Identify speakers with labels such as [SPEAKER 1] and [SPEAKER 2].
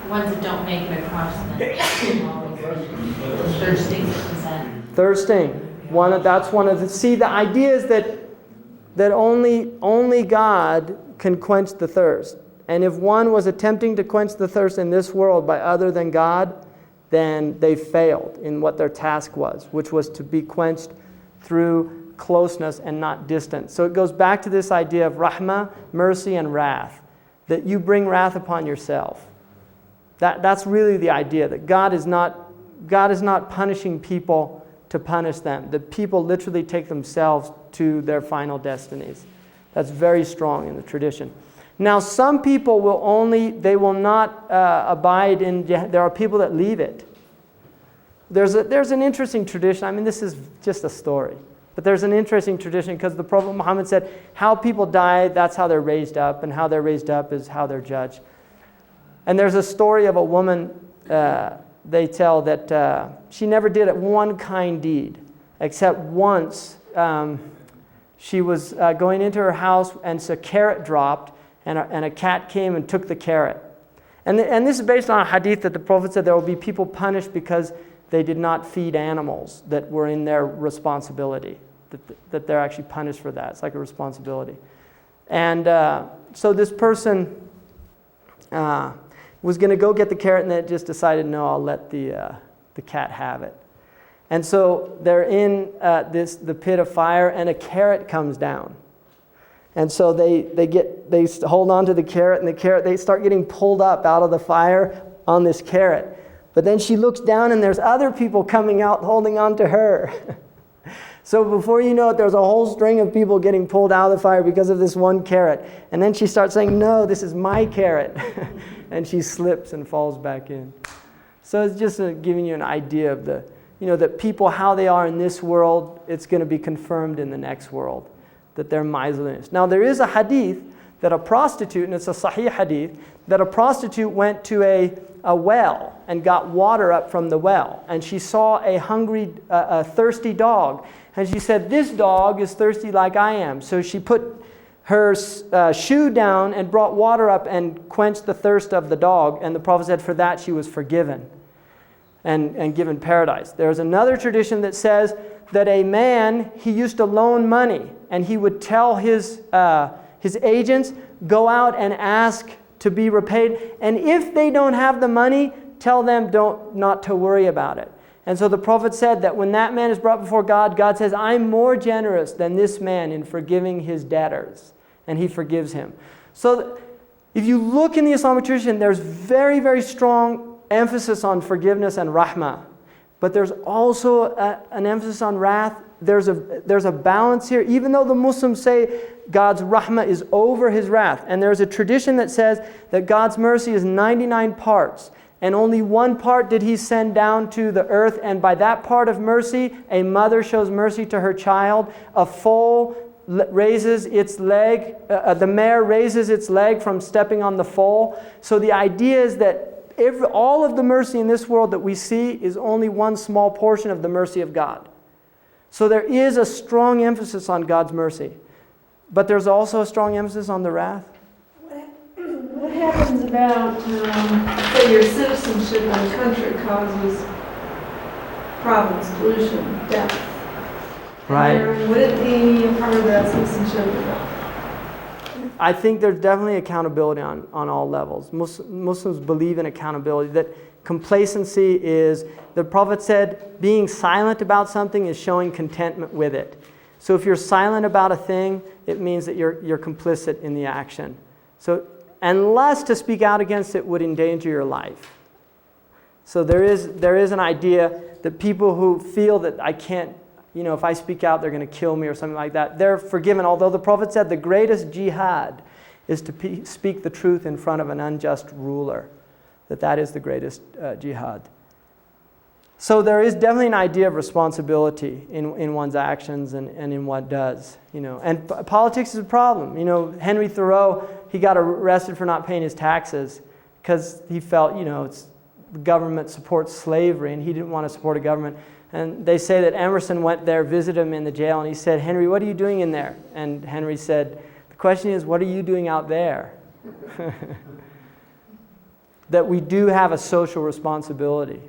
[SPEAKER 1] ones that don't make it across them always thirsting. Is that?
[SPEAKER 2] Thirsting. That's one of the. See, the idea is that only God can quench the thirst. And if one was attempting to quench the thirst in this world by other than God, then they failed in what their task was, which was to be quenched through closeness and not distance. So it goes back to this idea of rahmah, mercy, and wrath, that you bring wrath upon yourself. That's really the idea, that God is not punishing people to punish them. The people literally take themselves to their final destinies. That's very strong in the tradition. Now, some people will not abide in. There are people that leave it. There's an interesting tradition. I mean, this is just a story, but there's an interesting tradition because the Prophet Muhammad said, "How people die, that's how they're raised up, and how they're raised up is how they're judged." And there's a story of a woman. They tell that she never did one kind deed, except once she was going into her house and a carrot dropped. And a cat came and took the carrot. And this is based on a hadith that the Prophet said there will be people punished because they did not feed animals that were in their responsibility, that they're actually punished for that. It's like a responsibility. And so this person was going to go get the carrot, and then just decided, no, I'll let the cat have it. And so they're in the pit of fire, and a carrot comes down. And so they hold on to the carrot, and they start getting pulled up out of the fire on this carrot. But then she looks down, and there's other people coming out holding on to her. So before you know it, there's a whole string of people getting pulled out of the fire because of this one carrot. And then she starts saying, "No, this is my carrot." And she slips and falls back in. So it's just giving you an idea of that people, how they are in this world, it's going to be confirmed in the next world, that they're miserliness. Now there is a hadith that a prostitute, and it's a sahih hadith, that a prostitute went to a well and got water up from the well. And she saw a thirsty dog. And she said, "This dog is thirsty like I am." So she put her shoe down and brought water up and quenched the thirst of the dog. And the Prophet said for that she was forgiven and given paradise. There's another tradition that says that a man, he used to loan money, and he would tell his agents, go out and ask to be repaid, and if they don't have the money, tell them not to worry about it. And so the Prophet said that when that man is brought before God, God says, "I'm more generous than this man in forgiving his debtors," and he forgives him. So if you look in the Islamic tradition, there's very, very strong emphasis on forgiveness and rahmah. But there's also an emphasis on wrath. There's a balance here. Even though the Muslims say God's rahmah is over his wrath. And there's a tradition that says that God's mercy is 99 parts. And only one part did he send down to the earth. And by that part of mercy, a mother shows mercy to her child. A foal raises its leg. The mare raises its leg from stepping on the foal. So the idea is that all of the mercy in this world that we see is only one small portion of the mercy of God. So there is a strong emphasis on God's mercy. But there's also a strong emphasis on the wrath.
[SPEAKER 3] What happens about, say, your citizenship in a country causes problems, pollution, death?
[SPEAKER 2] Right.
[SPEAKER 3] And would it be a part of that citizenship or not?
[SPEAKER 2] I think there's definitely accountability on all levels. Muslims believe in accountability, that complacency is, the Prophet said, being silent about something is showing contentment with it. So if you're silent about a thing, it means that you're complicit in the action. So unless to speak out against it would endanger your life. So there is an idea that people who feel that I can't, if I speak out, they're going to kill me or something like that, they're forgiven. Although the Prophet said the greatest jihad is to speak the truth in front of an unjust ruler. That is the greatest jihad. So there is definitely an idea of responsibility in one's actions and in what does. And politics is a problem. Henry Thoreau, he got arrested for not paying his taxes because he felt, the government supports slavery and he didn't want to support a government. And they say that Emerson went there, visited him in the jail, and he said, "Henry, what are you doing in there?" And Henry said, "The question is, what are you doing out there?" that we do have a social responsibility.